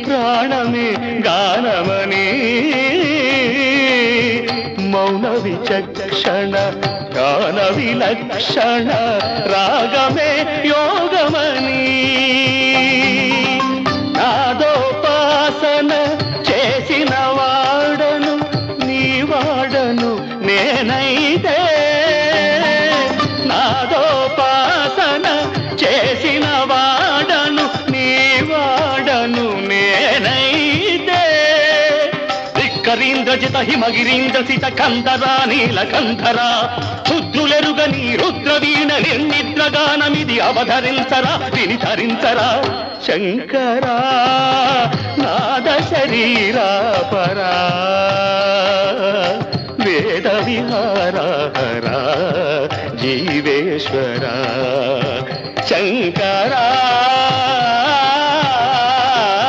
ప్రాణమే గానమని మౌన విచక్షణ గాన విలక్షణ రాగమే యోగమని నాదోపాసన చేసిన వాడను నీ వాడను నేనైతే నాదోపాసన చేసిన వాడను నీ వాడను నేనైతే ధిక్కరీంద్రజిత హిమగిరీంద్రసిత కంధరా నీలకంధరా రుద్రులెరుగని రుద్రవీణ నిర్నిద్రగానమిది అవధరించరా విని ధరించరా శంకరా నాద శరీరా పరా వేద విహారా జీవేశ్వరా శంకరా